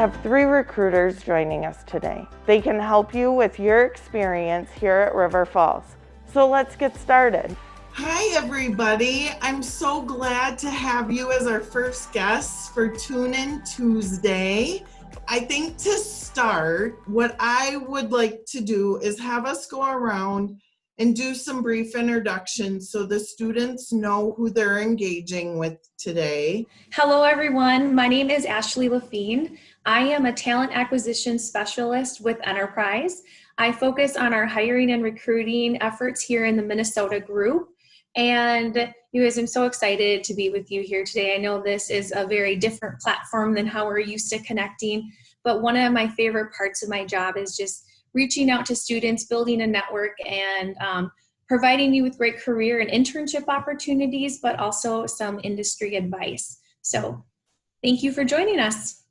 have 3 recruiters joining us today. They can help you with your experience here at River Falls. So let's get started. Hi everybody, I'm so glad to have you as our first guests for Tune In Tuesday. I think to start, what I would like to do is have us go around and do some brief introductions so the students know who they're engaging with today. Hello everyone, my name is Ashley Levine. I am a talent acquisition specialist with Enterprise. I focus on our hiring and recruiting efforts here in the Minnesota group. And you guys, I'm so excited to be with you here today. I know this is a very different platform than how we're used to connecting, but one of my favorite parts of my job is just reaching out to students, building a network, and providing you with great career and internship opportunities, but also some industry advice. So thank you for joining us.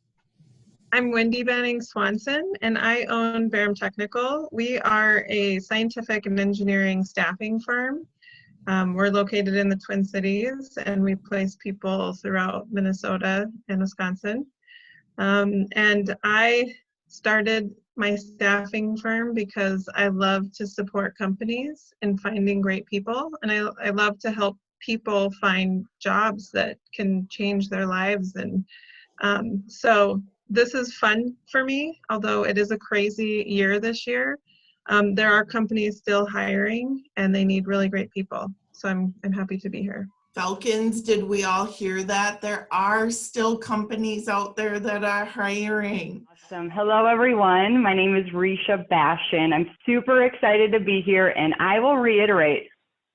I'm Wendy Banning Swanson, and I own Barham Technical. We are a scientific and engineering staffing firm. We're located in the Twin Cities, and we place people throughout Minnesota and Wisconsin. And I started my staffing firm because I love to support companies in finding great people, and I love to help people find jobs that can change their lives. And so this is fun for me, although it is a crazy year this year. There are companies still hiring, and they need really great people. So I'm happy to be here. Falcons, did we all hear that? There are still companies out there that are hiring. Awesome. Hello, everyone. My name is Risha Bastion. I'm super excited to be here, and I will reiterate,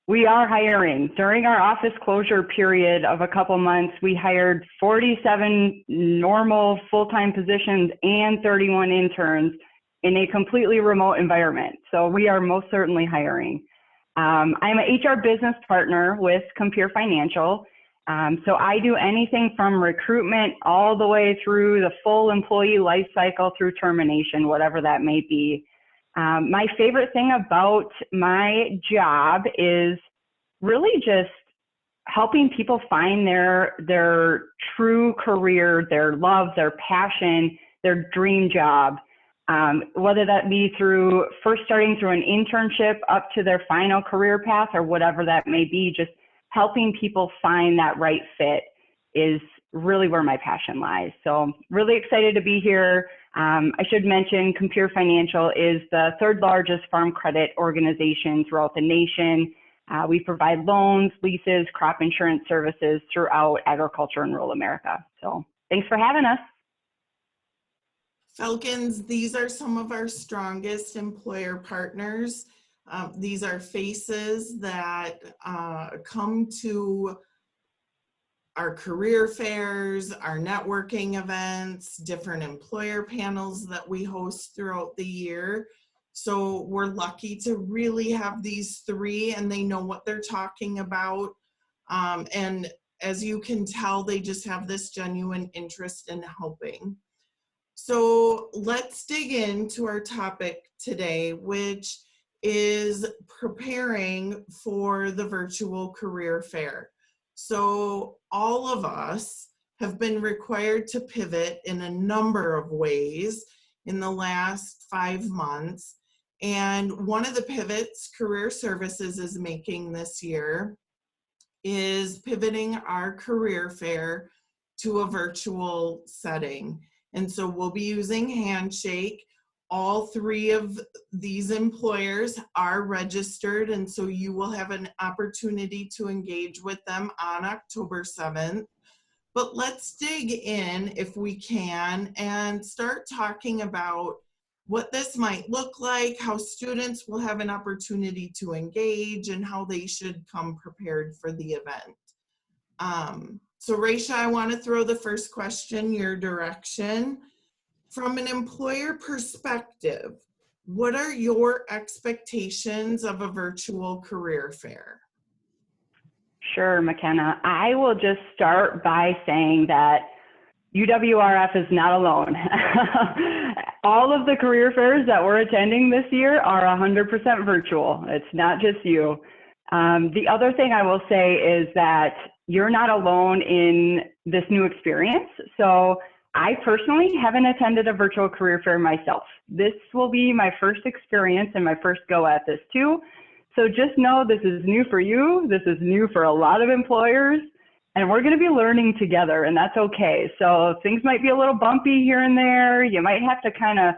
we are hiring. During our office closure period of a couple months, we hired 47 normal full-time positions and 31 interns in a completely remote environment. So we are most certainly hiring. I'm an HR business partner with Compere Financial. So I do anything from recruitment all the way through the full employee life cycle through termination, whatever that may be. My favorite thing about my job is really just helping people find their true career, their love, their passion, their dream job. Whether that be through first starting through an internship up to their final career path or whatever that may be, just helping people find that right fit is really where my passion lies. So really excited to be here. I should mention Compere Financial is the 3rd largest farm credit organization throughout the nation. We provide loans, leases, crop insurance services throughout agriculture and rural America. So thanks for having us. Falcons, these are some of our strongest employer partners. These are faces that come to our career fairs, our networking events, different employer panels that we host throughout the year. So we're lucky to really have these 3, and they know what they're talking about. And as you can tell, they just have this genuine interest in helping. So let's dig into our topic today, which is preparing for the virtual career fair. So all of us have been required to pivot in a number of ways in the last 5 months. And one of the pivots Career Services is making this year is pivoting our career fair to a virtual setting. And so we'll be using Handshake. All 3 of these employers are registered, and so you will have an opportunity to engage with them on October 7th. But let's dig in, if we can, and start talking about what this might look like, how students will have an opportunity to engage, and how they should come prepared for the event. So Raisha, I want to throw the first question your direction. From an employer perspective, what are your expectations of a virtual career fair? Sure, McKenna. I will just start by saying that UWRF is not alone. All of the career fairs that we're attending this year are 100% virtual. It's not just you. The other thing I will say is that you're not alone in this new experience. So I personally haven't attended a virtual career fair myself. This will be my first experience and my first go at this too. So just know this is new for you. This is new for a lot of employers, and we're going to be learning together, and that's okay. So things might be a little bumpy here and there. You might have to kind of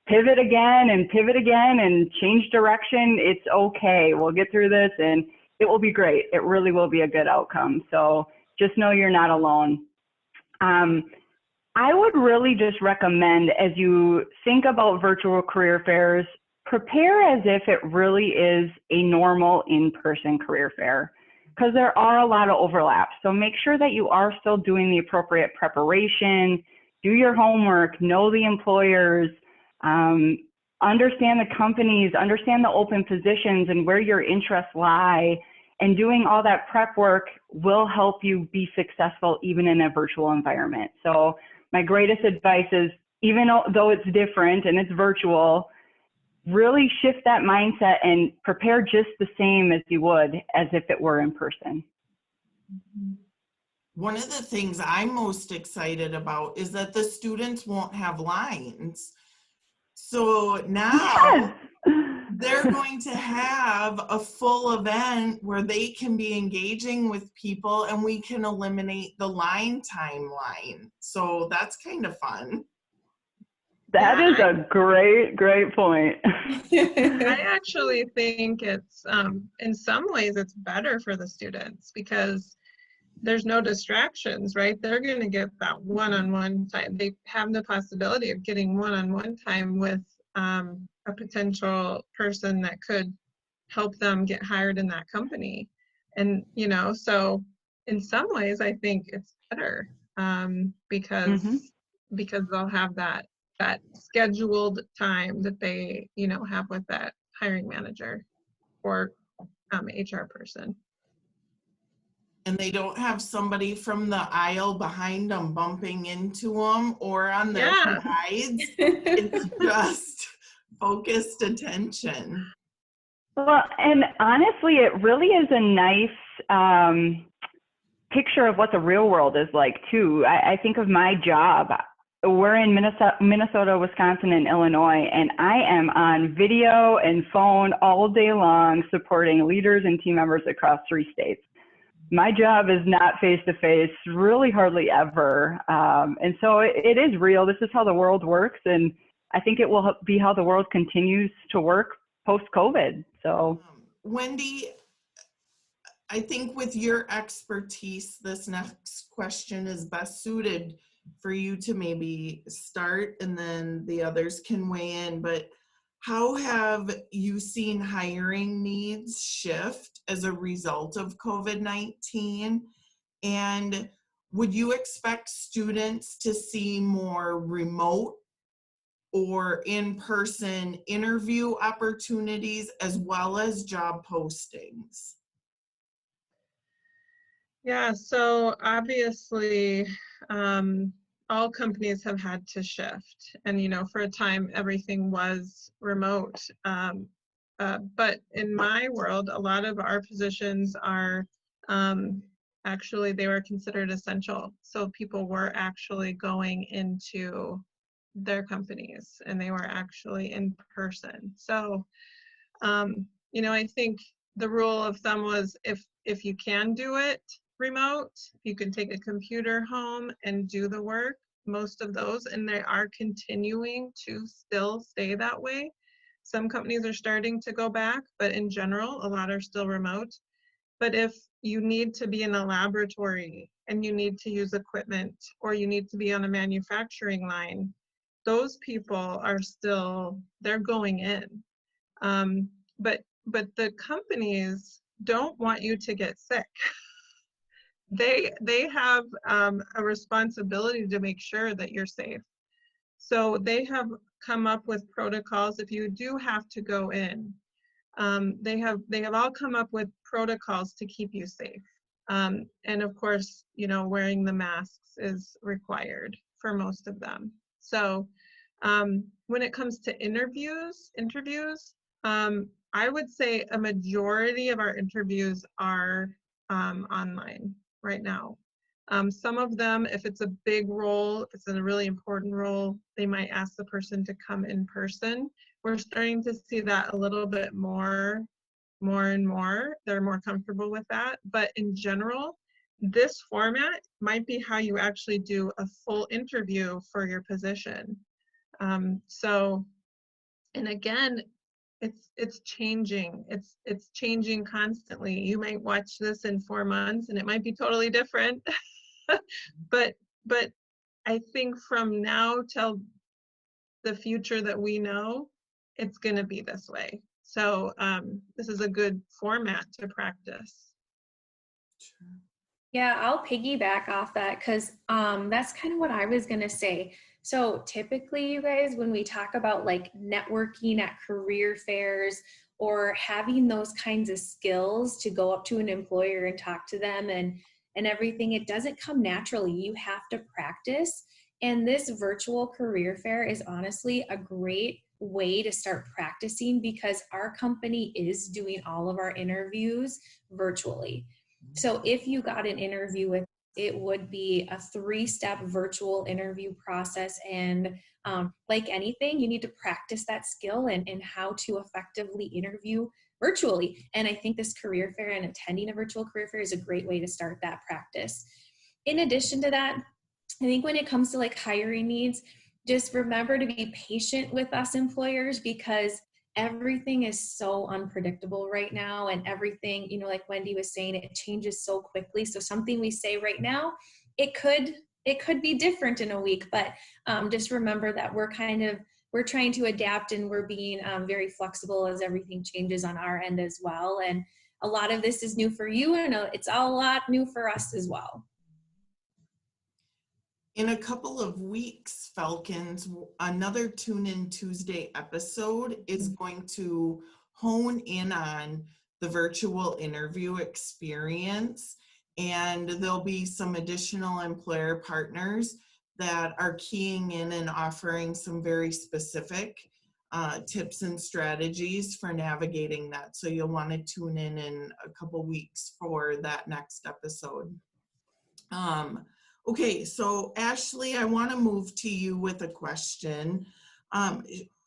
pivot again and change direction. It's okay. We'll get through this and it will be great. It really will be a good outcome. So just know you're not alone. I would really just recommend, as you think about virtual career fairs, prepare as if it really is a normal in-person career fair, because there are a lot of overlaps. So make sure that you are still doing the appropriate preparation, do your homework, know the employers, understand the companies, understand the open positions and where your interests lie. And doing all that prep work will help you be successful even in a virtual environment. So my greatest advice is, even though it's different and it's virtual, really shift that mindset and prepare just the same as you would as if it were in person. One of the things I'm most excited about is that the students won't have lines. So now they're going to have a full event where they can be engaging with people, and we can eliminate the line timeline. So that's kind of fun. That is a great point. I actually think it's, in some ways, it's better for the students because there's no distractions, right? They're going to get that one-on-one time. They have the possibility of getting one-on-one time with a potential person that could help them get hired in that company. And, you know, so in some ways, I think it's better because they'll have that scheduled time that they, you know, have with that hiring manager or HR person. And they don't have somebody from the aisle behind them bumping into them or on their sides. It's just focused attention. Well, and honestly, it really is a nice picture of what the real world is like too. I think of my job. We're in Minnesota, Wisconsin, and Illinois, and I am on video and phone all day long supporting leaders and team members across 3 states. My job is not face-to-face, really hardly ever. And so it is real. This is how the world works. And I think it will be how the world continues to work post-COVID. So, Wendy, I think with your expertise, this next question is best suited for you to maybe start, and then the others can weigh in. But how have you seen hiring needs shift as a result of COVID-19? And would you expect students to see more remote or in-person interview opportunities as well as job postings? Yeah, so obviously, all companies have had to shift. And, you know, for a time, everything was remote. But in my world, a lot of our positions are actually, they were considered essential. So people were actually going into their companies and they were actually in person. So, you know, I think the rule of thumb was if you can do it remote, you can take a computer home and do the work, most of those, and they are continuing to still stay that way. Some companies are starting to go back, but in general, a lot are still remote. But if you need to be in a laboratory and you need to use equipment or you need to be on a manufacturing line, those people are still, they're going in. But the companies don't want you to get sick. They have a responsibility to make sure that you're safe. So they have come up with protocols. If you do have to go in, they have all come up with protocols to keep you safe. And of course, you know, wearing the masks is required for most of them. So when it comes to interviews, I would say a majority of our interviews are online right now. Some of them, if it's a big role, if it's a really important role, they might ask the person to come in person. We're starting to see that a little bit more and more. They're more comfortable with that. But in general, this format might be how you actually do a full interview for your position. And again, it's changing. It's changing constantly. You might watch this in 4 months and it might be totally different. but I think from now till the future that we know, it's going to be this way. So this is a good format to practice. Sure. Yeah, I'll piggyback off that because that's kind of what I was going to say. So typically, you guys, when we talk about like networking at career fairs or having those kinds of skills to go up to an employer and talk to them and everything, it doesn't come naturally. You have to practice. And this virtual career fair is honestly a great way to start practicing because our company is doing all of our interviews virtually. So if you got an interview with, it would be a 3-step virtual interview process. And like anything, you need to practice that skill and how to effectively interview virtually. And I think this career fair and attending a virtual career fair is a great way to start that practice. In addition to that, I think when it comes to like hiring needs, just remember to be patient with us employers because everything is so unpredictable right now, and everything, you know, like Wendy was saying, it changes so quickly. So something we say right now, it could be different in a week, but just remember that we're trying to adapt and we're being very flexible as everything changes on our end as well. And a lot of this is new for you, and it's a lot new for us as well. In a couple of weeks, Falcons, another Tune In Tuesday episode is going to hone in on the virtual interview experience. And there'll be some additional employer partners that are keying in and offering some very specific tips and strategies for navigating that. So you'll want to tune in a couple weeks for that next episode. Okay, so Ashley, I want to move to you with a question.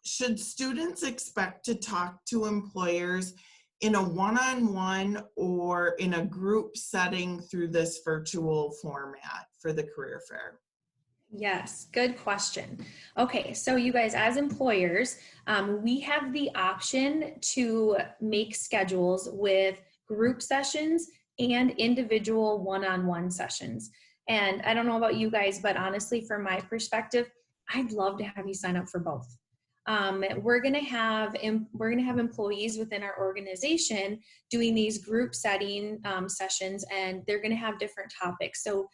Should students expect to talk to employers in a one-on-one or in a group setting through this virtual format for the career fair? Yes, good question. Okay, so you guys, as employers, we have the option to make schedules with group sessions and individual one-on-one sessions. And I don't know about you guys, but honestly, from my perspective, I'd love to have you sign up for both. We're gonna have employees within our organization doing these group setting sessions, and they're gonna have different topics. So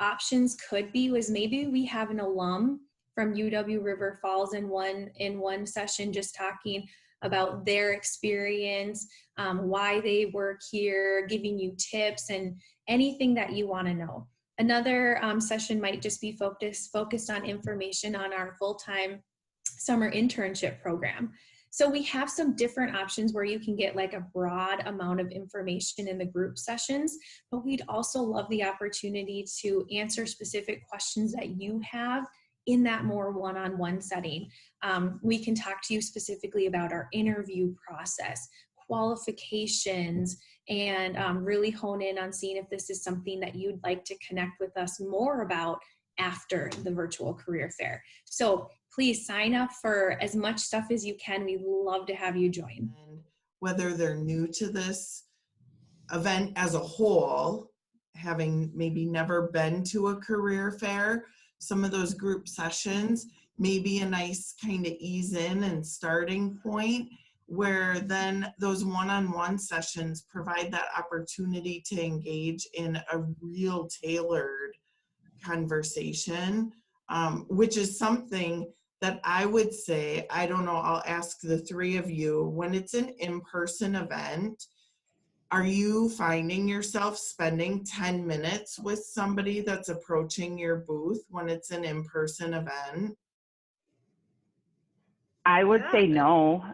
options could be was maybe we have an alum from UW River Falls in one session just talking about their experience, why they work here, giving you tips and anything that you want to know. Another session might just be focused on information on our full-time summer internship program. So we have some different options where you can get like a broad amount of information in the group sessions, but we'd also love the opportunity to answer specific questions that you have in that more one-on-one setting. We can talk to you specifically about our interview process, qualifications, and really hone in on seeing if this is something that you'd like to connect with us more about after the virtual career fair. So please sign up for as much stuff as you can. We'd love to have you join. And whether they're new to this event as a whole, having maybe never been to a career fair, some of those group sessions may be a nice kind of ease in and starting point, where then those one-on-one sessions provide that opportunity to engage in a real tailored conversation, which is something that I would say, I don't know, I'll ask the three of you, when it's an in-person event, are you finding yourself spending 10 minutes with somebody that's approaching your booth when it's an in-person event? I would say no.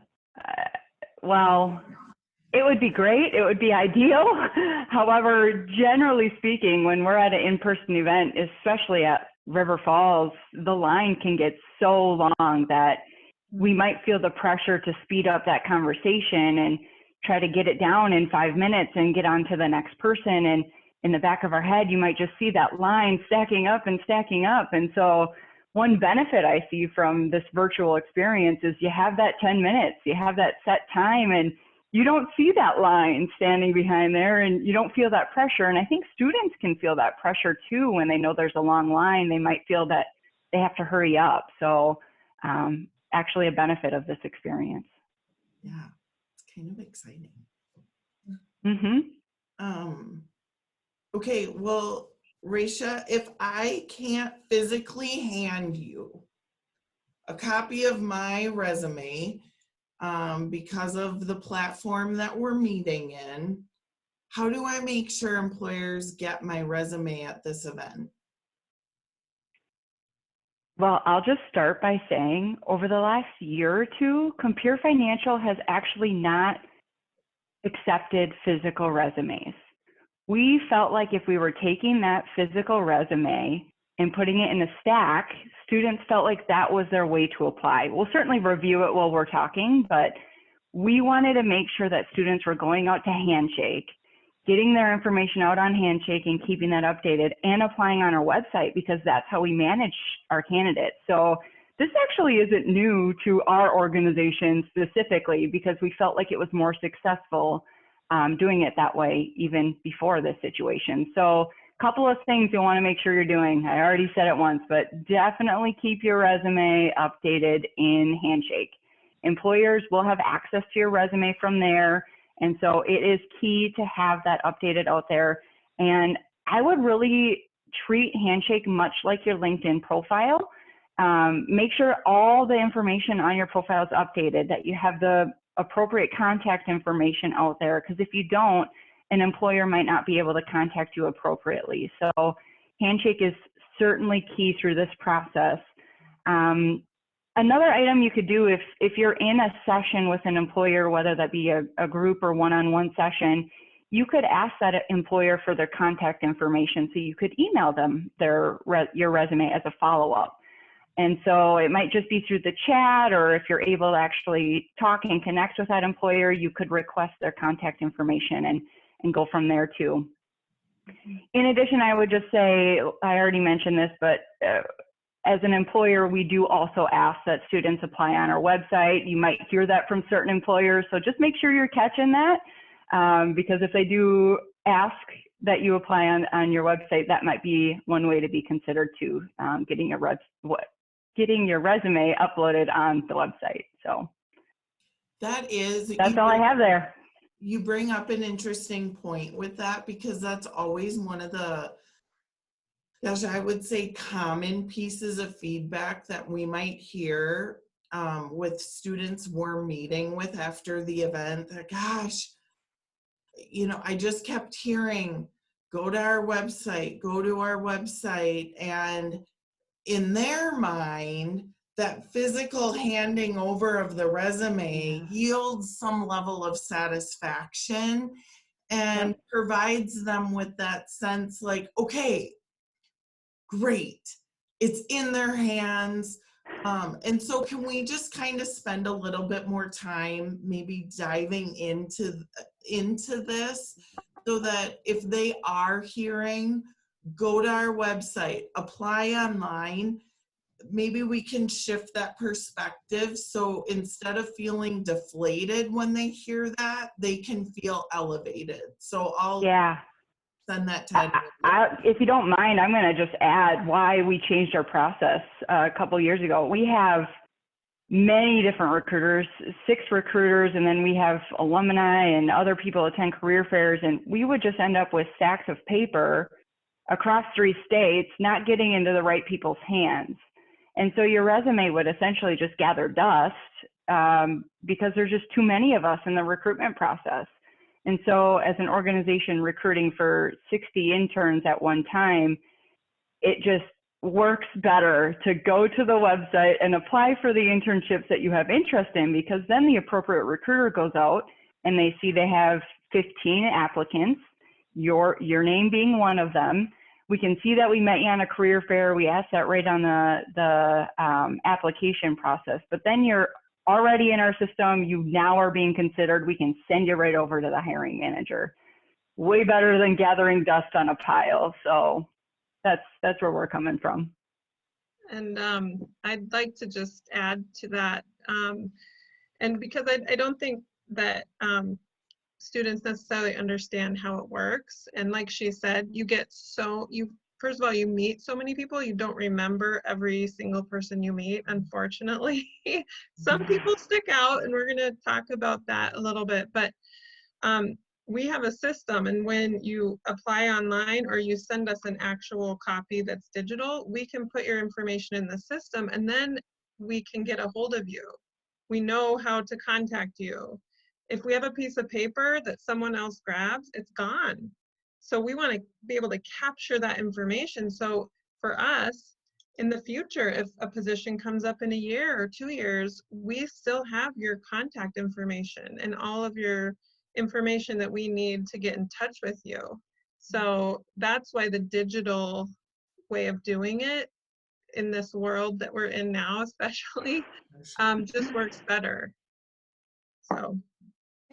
Well, It would be great. It would be ideal. However, generally speaking, when we're at an in-person event, especially at River Falls, the line can get so long that we might feel the pressure to speed up that conversation and try to get it down in 5 minutes and get on to the next person. And in the back of our head, you might just see that line stacking up and stacking up. And so one benefit I see from this virtual experience is you have that 10 minutes, you have that set time, and you don't see that line standing behind there, and you don't feel that pressure. And I think students can feel that pressure too when they know there's a long line. They might feel that they have to hurry up. So actually a benefit of this experience. Yeah, it's kind of exciting. Mm-hmm. Okay, well, Raisha, if I can't physically hand you a copy of my resume because of the platform that we're meeting in, how do I make sure employers get my resume at this event? Well, I'll just start by saying over the last year or two, Compare Financial has actually not accepted physical resumes. We felt like if we were taking that physical resume and putting it in a stack, students felt like that was their way to apply. We'll certainly review it while we're talking, but we wanted to make sure that students were going out to Handshake, getting their information out on Handshake and keeping that updated, and applying on our website, because that's how we manage our candidates. So this actually isn't new to our organization specifically, because we felt like it was more successful doing it that way even before this situation. So a couple of things you want to make sure you're doing. I already said it once, but definitely keep your resume updated in Handshake. Employers will have access to your resume from there. And so it is key to have that updated out there. And I would really treat Handshake much like your LinkedIn profile. Make sure all the information on your profile is updated, that you have the appropriate contact information out there, because if you don't, an employer might not be able to contact you appropriately. So Handshake is certainly key through this process. Another item you could do if you're in a session with an employer, whether that be a group or one-on-one session, you could ask that employer for their contact information, so you could email them your resume as a follow-up. And so it might just be through the chat, or if you're able to actually talk and connect with that employer, you could request their contact information and go from there too. In addition, I would just say, I already mentioned this, but as an employer, we do also ask that students apply on our website. You might hear that from certain employers, so just make sure you're catching that, because if they do ask that you apply on your website, that might be one way to be considered too, getting your resume uploaded on the website. So that's all I have there. You bring up an interesting point with that, because that's always one of the, I would say, common pieces of feedback that we might hear with students we're meeting with after the event. That, gosh, I just kept hearing, go to our website, and in their mind, that physical handing over of the resume yields some level of satisfaction and provides them with that sense like, okay, great, it's in their hands. And so can we just kind of spend a little bit more time maybe diving into this, so that if they are hearing, go to our website, apply online, maybe we can shift that perspective. So instead of feeling deflated when they hear that, they can feel elevated. So I'll send that to if you don't mind, I'm going to just add why we changed our process a couple years ago. We have many different recruiters, 6 recruiters, and then we have alumni and other people attend career fairs, and we would just end up with stacks of paper across 3 states, not getting into the right people's hands. And so your resume would essentially just gather dust because there's just too many of us in the recruitment process. And so as an organization recruiting for 60 interns at one time, it just works better to go to the website and apply for the internships that you have interest in, because then the appropriate recruiter goes out, and they see they have 15 applicants, your name being one of them, we can see that we met you on a career fair. We ask that right on the application process, but then you're already in our system. You now are being considered. We can send you right over to the hiring manager. Way better than gathering dust on a pile. So that's where we're coming from. And I'd like to just add to that, and because I don't think that students necessarily understand how it works. And like she said, first of all, you meet so many people, you don't remember every single person you meet, unfortunately. Some people stick out, and we're going to talk about that a little bit, but we have a system, and when you apply online or you send us an actual copy that's digital, we can put your information in the system, and then we can get a hold of you. We know how to contact you. If we have a piece of paper that someone else grabs, it's gone. So we want to be able to capture that information. So for us, in the future, if a position comes up in a year or 2 years, we still have your contact information and all of your information that we need to get in touch with you. So that's why the digital way of doing it in this world that we're in now, especially, just works better. So.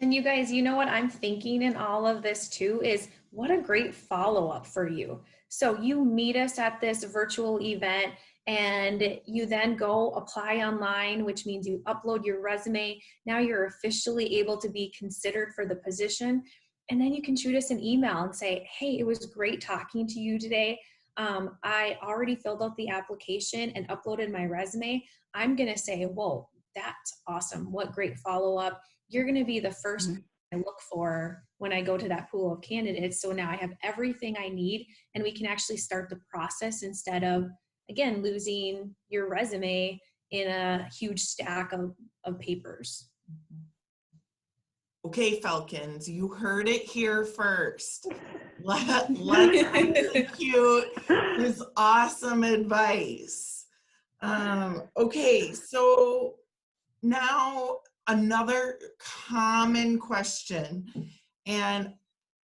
And you guys, you know what I'm thinking in all of this too is what a great follow-up for you. So you meet us at this virtual event and you then go apply online, which means you upload your resume. Now you're officially able to be considered for the position. And then you can shoot us an email and say, hey, it was great talking to you today. I already filled out the application and uploaded my resume. I'm going to say, whoa, that's awesome. What great follow-up. You're going to be the first I look for when I go to that pool of candidates. So now I have everything I need, and we can actually start the process instead of, again, losing your resume in a huge stack of papers. Okay, Falcons, you heard it here first. Let's execute this awesome advice. Okay, so now another common question, and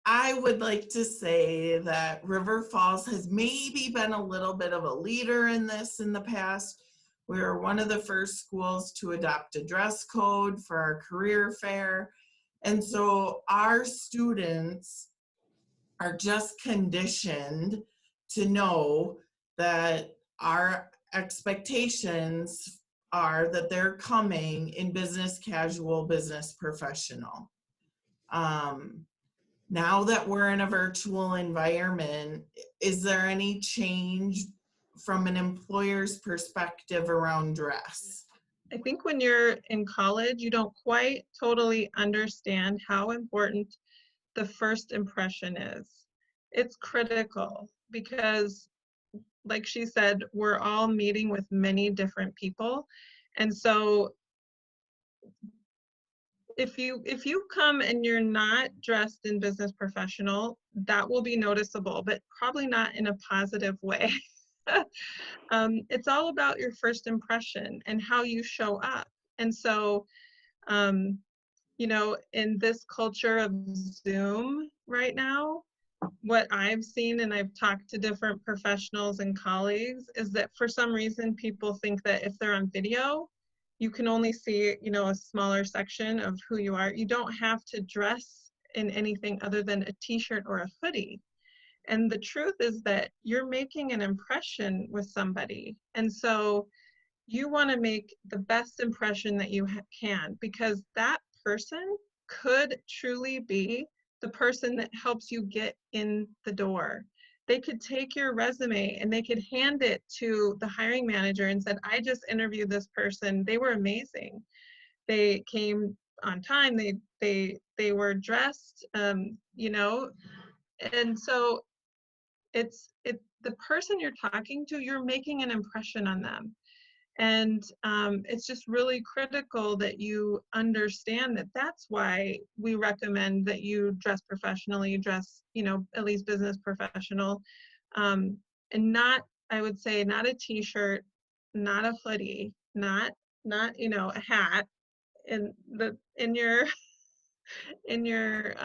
I would like to say that River Falls has maybe been a little bit of a leader in this in the past. We were one of the first schools to adopt a dress code for our career fair. And so our students are just conditioned to know that our expectations are that they're coming in business casual, business professional. Now that we're in a virtual environment, is there any change from an employer's perspective around dress? I think when you're in college, you don't quite totally understand how important the first impression is. It's critical because, like she said, we're all meeting with many different people. And so if you come and you're not dressed in business professional, that will be noticeable, but probably not in a positive way. It's all about your first impression and how you show up. And so, you know, in this culture of Zoom right now, what I've seen, and I've talked to different professionals and colleagues, is that for some reason people think that if they're on video, you can only see, you know, a smaller section of who you are. You don't have to dress in anything other than a t-shirt or a hoodie. And the truth is that you're making an impression with somebody. And so you want to make the best impression that you can, because that person could truly be the person that helps you get in the door. They could take your resume and they could hand it to the hiring manager and said, I just interviewed this person. They were amazing. They came on time. They were dressed, you know, and so it's the person you're talking to, you're making an impression on them. And it's just really critical that you understand that that's why we recommend that you dress professionally, dress, you know, at least business professional, and not, I would say, not a t-shirt, not a hoodie, not, you know, a hat in your in your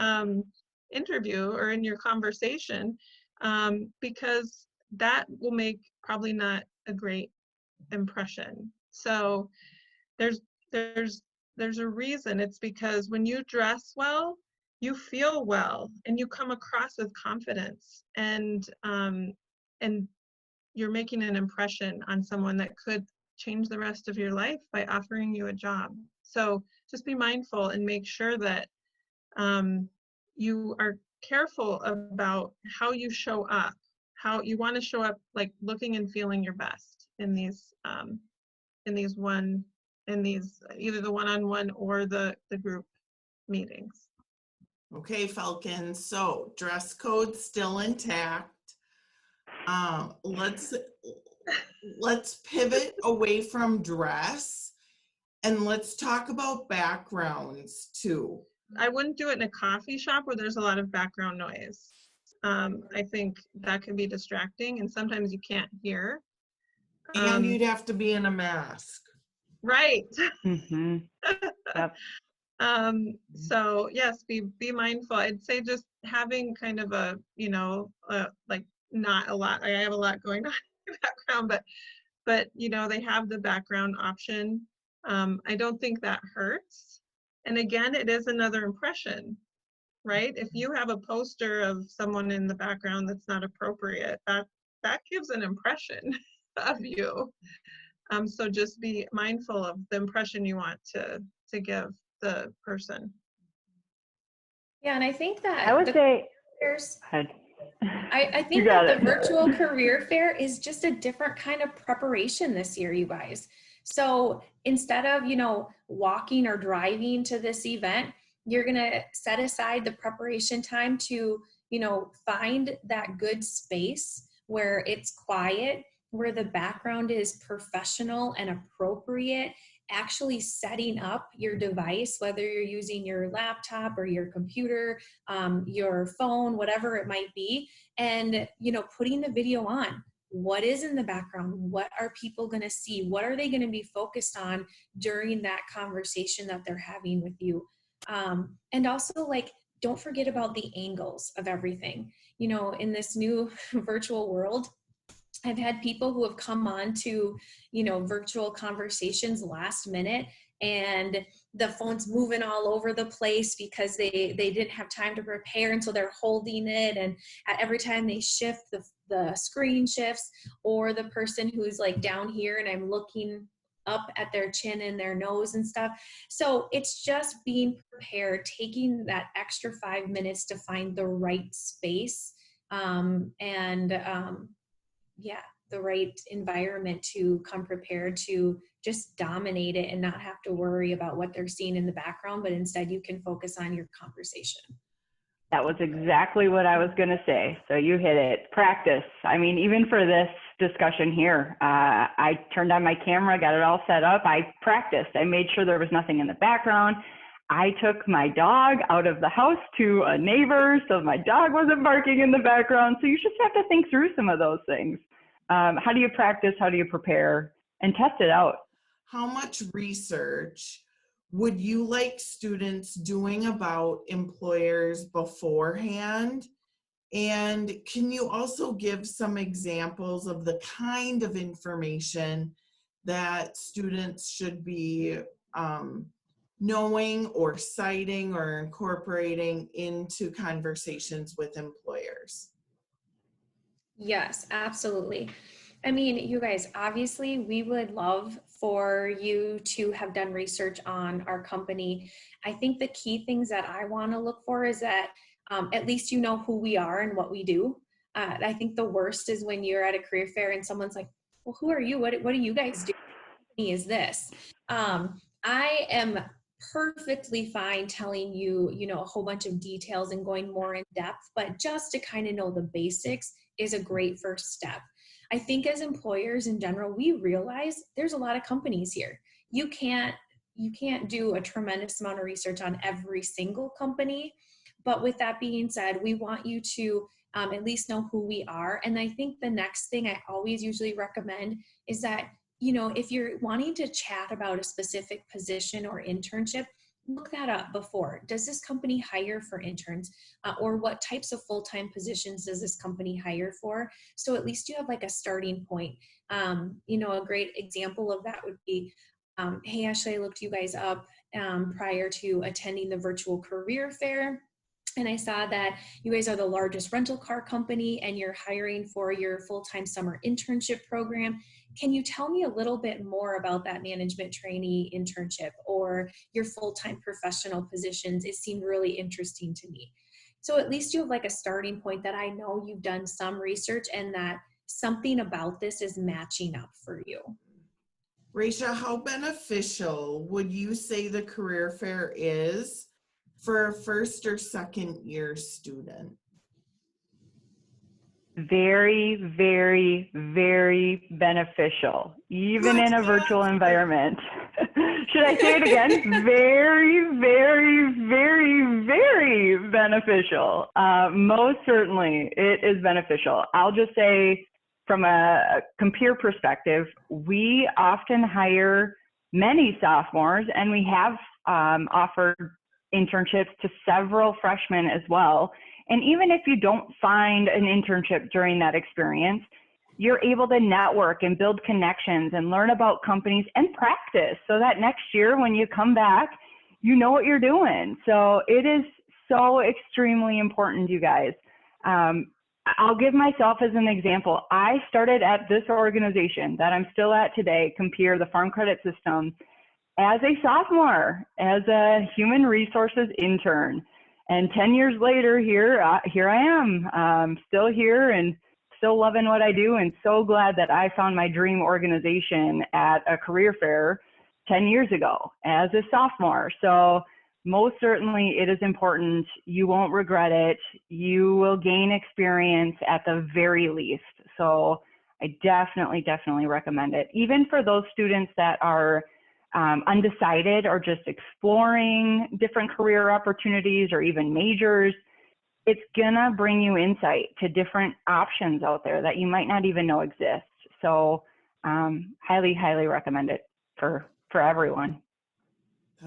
interview or in your conversation, because that will make probably not a great impression. So there's there's there's a reason. It's because when you dress well, you feel well and you come across with confidence, and you're making an impression on someone that could change the rest of your life by offering you a job. So just be mindful and make sure that you are careful about how you show up, how you want to show up, like looking and feeling your best in these either the one-on-one or the group meetings. Okay, Falcon, so dress code still intact. Let's pivot away from dress and let's talk about backgrounds too. I wouldn't do it in a coffee shop where there's a lot of background noise. I think that can be distracting and sometimes you can't hear. And you'd have to be in a mask. Right. Mm-hmm. Yep. So yes, be mindful. I'd say just having kind of a, like not a lot, I have a lot going on in the background, but they have the background option. I don't think that hurts. And again, it is another impression, right? If you have a poster of someone in the background that's not appropriate, that gives an impression of you. So just be mindful of the impression you want to give the person. Yeah, and I think that I would say, I think that the virtual career fair is just a different kind of preparation this year, you guys. So instead of, walking or driving to this event, you're going to set aside the preparation time to, find that good space where it's quiet, where the background is professional and appropriate, actually setting up your device, whether you're using your laptop or your computer, your phone, whatever it might be, and putting the video on. What is in the background? What are people going to see? What are they going to be focused on during that conversation that they're having with you? And also, don't forget about the angles of everything. In this new virtual world, I've had people who have come on to, virtual conversations last minute, and the phone's moving all over the place because they didn't have time to prepare, and so they're holding it, and every time they shift, the screen shifts, or the person who's like down here and I'm looking up at their chin and their nose and stuff. So it's just being prepared, taking that extra 5 minutes to find the right space, the right environment to come prepared to just dominate it and not have to worry about what they're seeing in the background, but instead you can focus on your conversation. That was exactly what I was going to say. So you hit it. Practice. I mean, even for this discussion here, I turned on my camera, got it all set up. I practiced. I made sure there was nothing in the background. I took my dog out of the house to a neighbor so my dog wasn't barking in the background. So you just have to think through some of those things. How do you practice? How do you prepare? And test it out. How much research would you like students doing about employers beforehand? And can you also give some examples of the kind of information that students should be knowing or citing or incorporating into conversations with employers? Yes, absolutely. I mean, you guys, obviously we would love for you to have done research on our company. I think the key things that I want to look for is that at least you know who we are and what we do. I think the worst is when you're at a career fair and someone's like, well, who are you? What do you guys do? What company is this? I am perfectly fine telling you, a whole bunch of details and going more in depth, but just to kind of know the basics is a great first step. I think as employers in general, we realize there's a lot of companies here. You can't do a tremendous amount of research on every single company. But with that being said, we want you to at least know who we are. And I think the next thing I always usually recommend is that, if you're wanting to chat about a specific position or internship, look that up before. Does this company hire for interns? Or what types of full-time positions does this company hire for? So at least you have like a starting point. You know, a great example of that would be, hey, Ashley, I looked you guys up prior to attending the virtual career fair. And I saw that you guys are the largest rental car company and you're hiring for your full-time summer internship program. Can you tell me a little bit more about that management trainee internship or your full-time professional positions? It seemed really interesting to me. So at least you have like a starting point that I know you've done some research and that something about this is matching up for you. Raisha, how beneficial would you say the career fair is for a first or second year student? Very, very, very beneficial, even in a virtual environment. Should I say it again? Very, very, very, very beneficial. Most certainly, it is beneficial. I'll just say, from a compare perspective, we often hire many sophomores, and we have offered internships to several freshmen as well. And even if you don't find an internship during that experience, you're able to network and build connections and learn about companies and practice so that next year when you come back, you know what you're doing. So it is so extremely important, you guys. I'll give myself as an example. I started at this organization that I'm still at today, Compare, the Farm Credit System, as a sophomore, as a human resources intern. And 10 years later, here I am, still here and still loving what I do, and so glad that I found my dream organization at a career fair 10 years ago as a sophomore. So most certainly it is important. You won't regret it. You will gain experience at the very least. So I definitely, definitely recommend it. Even for those students that are undecided or just exploring different career opportunities or even majors, it's gonna bring you insight to different options out there that you might not even know exist. So highly, highly recommend it for everyone.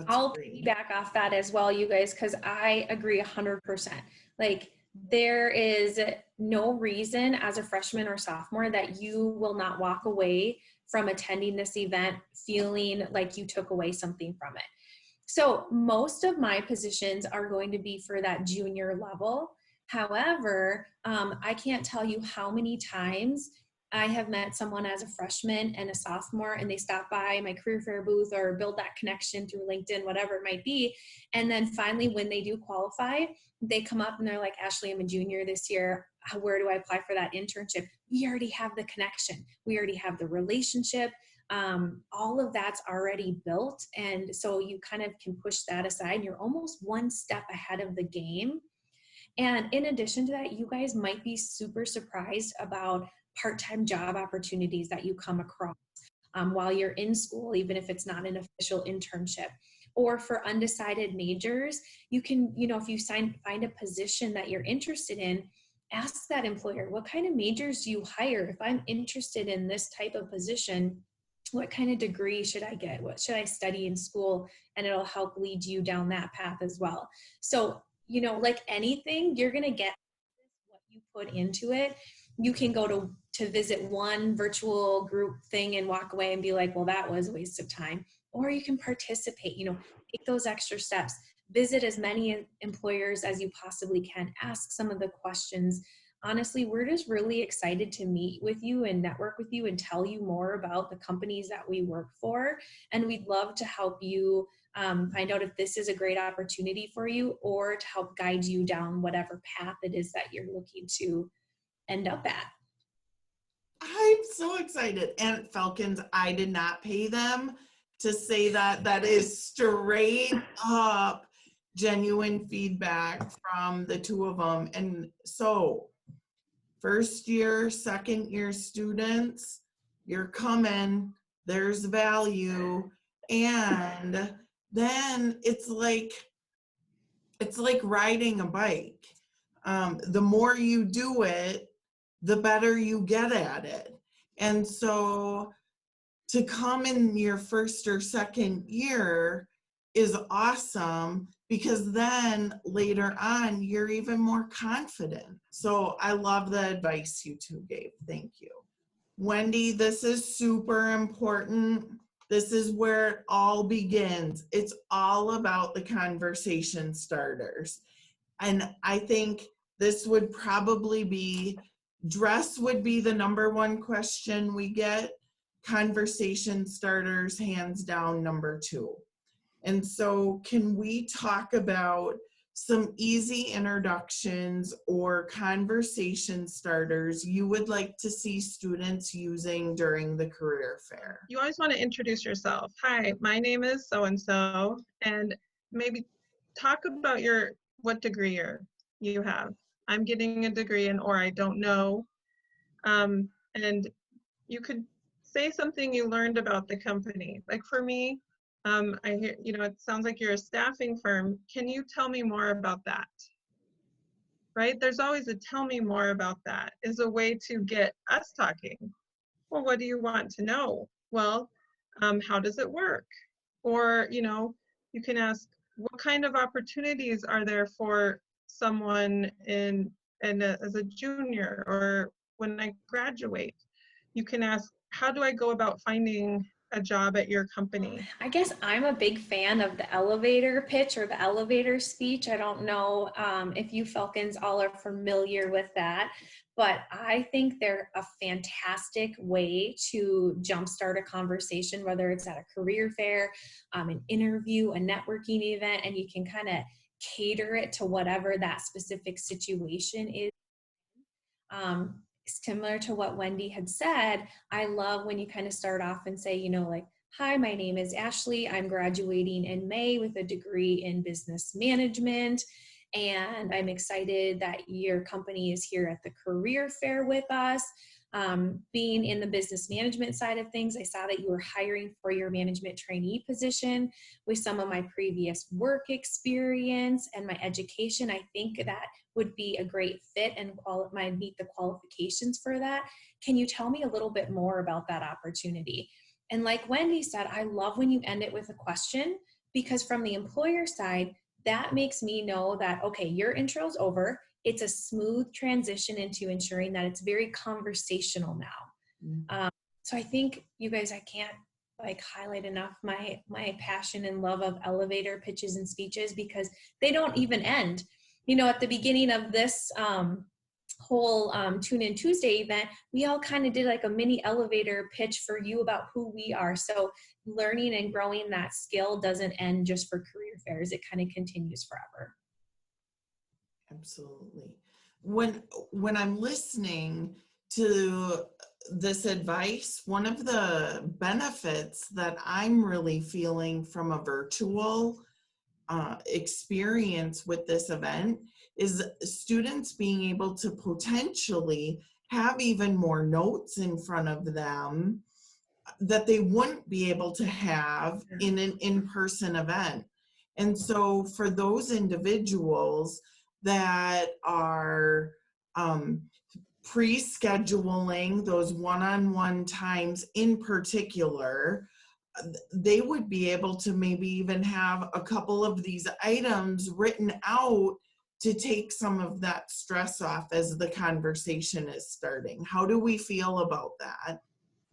I'll piggyback off that as well, you guys, because I agree 100%. Like, there is no reason as a freshman or sophomore that you will not walk away from attending this event feeling like you took away something from it. So most of my positions are going to be for that junior level. However, I can't tell you how many times I have met someone as a freshman and a sophomore, and they stop by my career fair booth or build that connection through LinkedIn, whatever it might be. And then finally, when they do qualify, they come up and they're like, Ashley, I'm a junior this year. Where do I apply for that internship? We already have the connection. We already have the relationship. All of that's already built. And so you kind of can push that aside. You're almost one step ahead of the game. And in addition to that, you guys might be super surprised about part-time job opportunities that you come across while you're in school, even if it's not an official internship. Or for undecided majors, you can, if you find a position that you're interested in, ask that employer, what kind of majors do you hire? If I'm interested in this type of position, what kind of degree should I get? What should I study in school? And it'll help lead you down that path as well. So, like anything, you're going to get what you put into it. You can go to visit one virtual group thing and walk away and be like, well, that was a waste of time. Or you can participate, take those extra steps, visit as many employers as you possibly can, ask some of the questions. Honestly, we're just really excited to meet with you and network with you and tell you more about the companies that we work for. And we'd love to help you find out if this is a great opportunity for you, or to help guide you down whatever path it is that you're looking to end up at. I'm so excited. And Falcons, I did not pay them to say that. That is straight up genuine feedback from the two of them. And so first year, second year students, you're coming, there's value. And then it's like riding a bike. The more you do it, the better you get at it. And so to come in your first or second year is awesome, because then later on, you're even more confident. So I love the advice you two gave. Thank you. Wendy, this is super important. This is where it all begins. It's all about the conversation starters. And I think this would probably be, dress would be the number one question we get. Conversation starters, hands down, number 2. And so can we talk about some easy introductions or conversation starters you would like to see students using during the career fair? You always want to introduce yourself. Hi, my name is so-and-so, and maybe talk about what degree you have. I'm getting a degree in, or I don't know. And you could say something you learned about the company. Like for me, I hear, it sounds like you're a staffing firm. Can you tell me more about that? Right? There's always a tell me more about that is a way to get us talking. Well, what do you want to know? Well, how does it work? Or, you can ask, what kind of opportunities are there for someone as a junior or when I graduate? You can ask, how do I go about finding a job at your company? I guess I'm a big fan of the elevator pitch or the elevator speech. I don't know if you Falcons all are familiar with that, but I think they're a fantastic way to jumpstart a conversation, whether it's at a career fair, an interview, a networking event, and you can kind of cater it to whatever that specific situation is. Similar to what Wendy had said, I love when you kind of start off and say, like, hi, my name is Ashley. I'm graduating in May with a degree in business management. And I'm excited that your company is here at the career fair with us. Being in the business management side of things, I saw that you were hiring for your management trainee position. With some of my previous work experience and my education, I think that would be a great fit and might meet the qualifications for that. Can you tell me a little bit more about that opportunity? And like Wendy said, I love when you end it with a question, because from the employer side, that makes me know that, okay, your intro's over. It's a smooth transition into ensuring that it's very conversational now. So I think you guys, I can't highlight enough my passion and love of elevator pitches and speeches, because they don't even end. At the beginning of this whole Tune In Tuesday event, we all kind of did like a mini elevator pitch for you about who we are. So learning and growing that skill doesn't end just for career fairs. It kind of continues forever. Absolutely. When I'm listening to this advice, one of the benefits that I'm really feeling from a virtual experience with this event is students being able to potentially have even more notes in front of them that they wouldn't be able to have in an in-person event. And so for those individuals that are pre-scheduling those one-on-one times in particular, they would be able to maybe even have a couple of these items written out to take some of that stress off as the conversation is starting. How do we feel about that?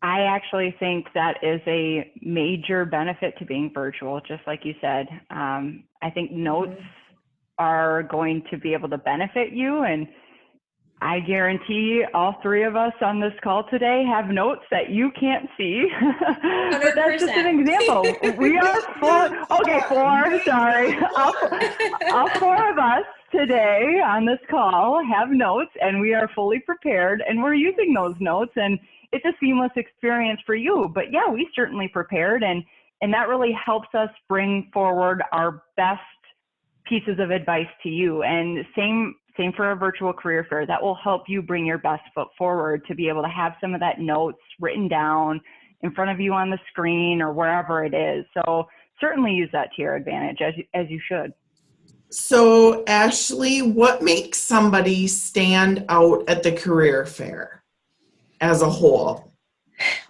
I actually think that is a major benefit to being virtual, just like you said. I think notes are going to be able to benefit you, and I guarantee all 3 of us on this call today have notes that you can't see. But that's just an example. We are 4, sorry. All 4 of us today on this call have notes, and we are fully prepared, and we're using those notes, and it's a seamless experience for you. But yeah, we certainly prepared, and that really helps us bring forward our best pieces of advice to you. And same for a virtual career fair. That will help you bring your best foot forward to be able to have some of that notes written down in front of you on the screen or wherever it is. So certainly use that to your advantage, as you should. So Ashley, what makes somebody stand out at the career fair as a whole?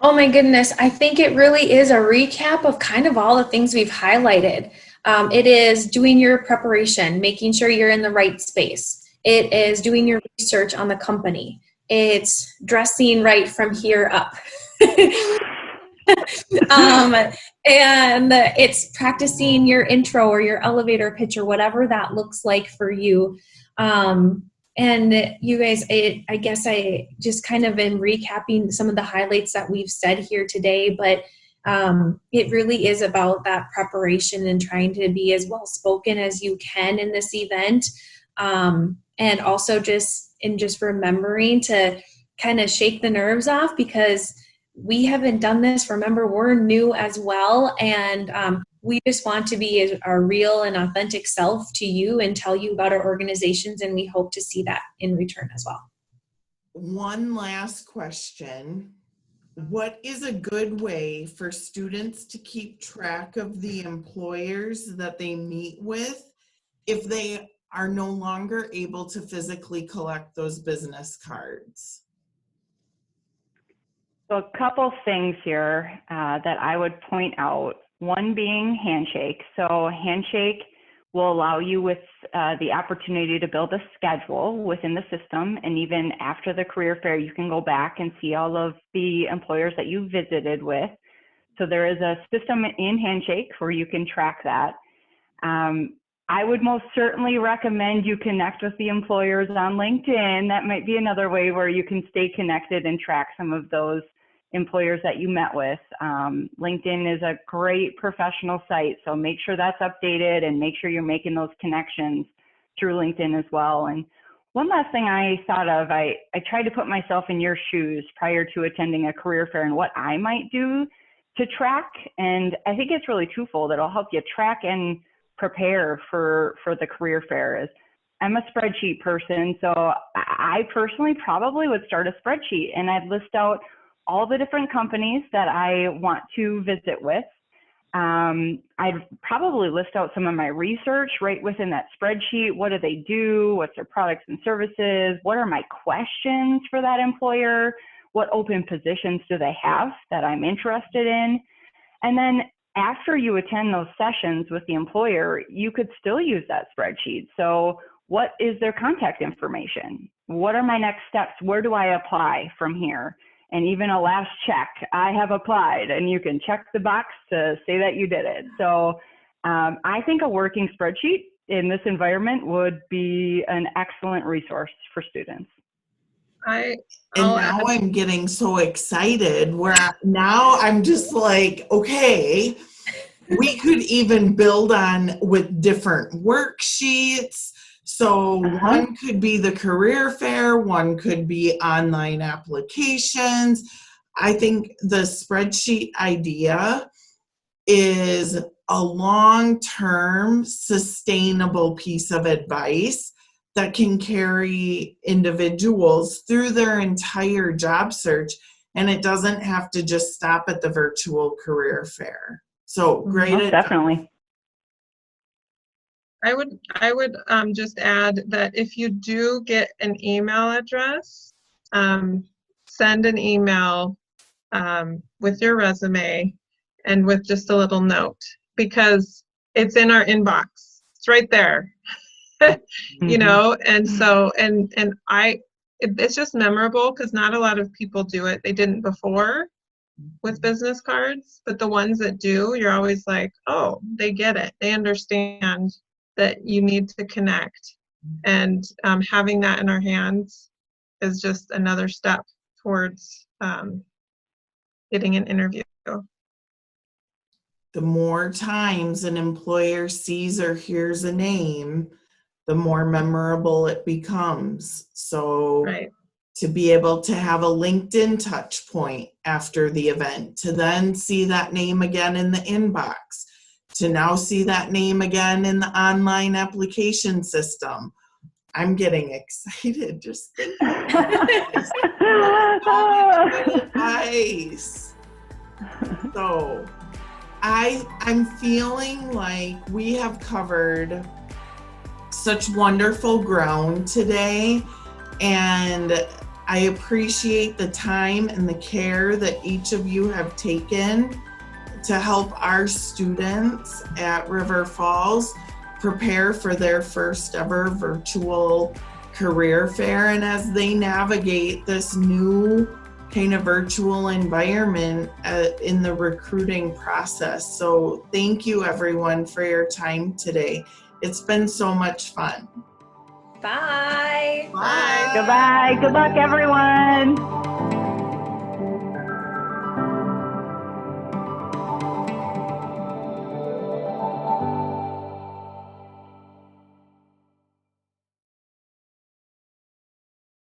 Oh my goodness. I think it really is a recap of kind of all the things we've highlighted. It is doing your preparation, making sure you're in the right space. It is doing your research on the company. It's dressing right from here up. And it's practicing your intro or your elevator pitch or whatever that looks like for you. And you guys, I guess I just kind of am recapping some of the highlights that we've said here today, but it really is about that preparation and trying to be as well spoken as you can in this event. And also just remembering to kind of shake the nerves off, because we haven't done this. Remember, we're new as well. And we just want to be our real and authentic self to you and tell you about our organizations. And we hope to see that in return as well. One last question. What is a good way for students to keep track of the employers that they meet with if they are no longer able to physically collect those business cards? So a couple things here that I would point out. One being Handshake. So Handshake will allow you with the opportunity to build a schedule within the system. And even after the career fair, you can go back and see all of the employers that you visited with. So there is a system in Handshake where you can track that. I would most certainly recommend you connect with the employers on LinkedIn. That might be another way where you can stay connected and track some of those employers that you met with. LinkedIn is a great professional site, so make sure that's updated and make sure you're making those connections through LinkedIn as well. And one last thing I thought of, I tried to put myself in your shoes prior to attending a career fair and what I might do to track. And I think it's really twofold. It'll help you track and prepare for the career fair. I'm a spreadsheet person, so I personally probably would start a spreadsheet and I'd list out all the different companies that I want to visit with. I'd probably list out some of my research right within that spreadsheet. What do they do? What's their products and services? What are my questions for that employer? What open positions do they have that I'm interested in? And then after you attend those sessions with the employer, you could still use that spreadsheet. So what is their contact information? What are my next steps? Where do I apply from here? And even a last check, I have applied, and you can check the box to say that you did it. So I think a working spreadsheet in this environment would be an excellent resource for students. Now I'm getting so excited where now I'm just like, okay, we could even build on with different worksheets. So one could be the career fair, one could be online applications. I think the spreadsheet idea is a long-term sustainable piece of advice that can carry individuals through their entire job search, and it doesn't have to just stop at the virtual career fair. So great. Definitely. I would just add that if you do get an email address, send an email with your resume and with just a little note, because it's in our inbox. It's right there, you know. And so it's just memorable because not a lot of people do it. They didn't before with business cards, but the ones that do, you're always like, oh, they get it. They understand that you need to connect, and having that in our hands is just another step towards getting an interview. The more times an employer sees or hears a name, the more memorable it becomes. So to be able to have a LinkedIn touch point after the event, to then see that name again in the inbox, to now see that name again in the online application system. I'm getting excited just thinking about this. So much good advice. So I'm feeling like we have covered such wonderful ground today, and I appreciate the time and the care that each of you have taken to help our students at River Falls prepare for their first ever virtual career fair, and as they navigate this new kind of virtual environment in the recruiting process. So thank you everyone for your time today. It's been so much fun. Bye. Bye. Goodbye. Good luck, everyone.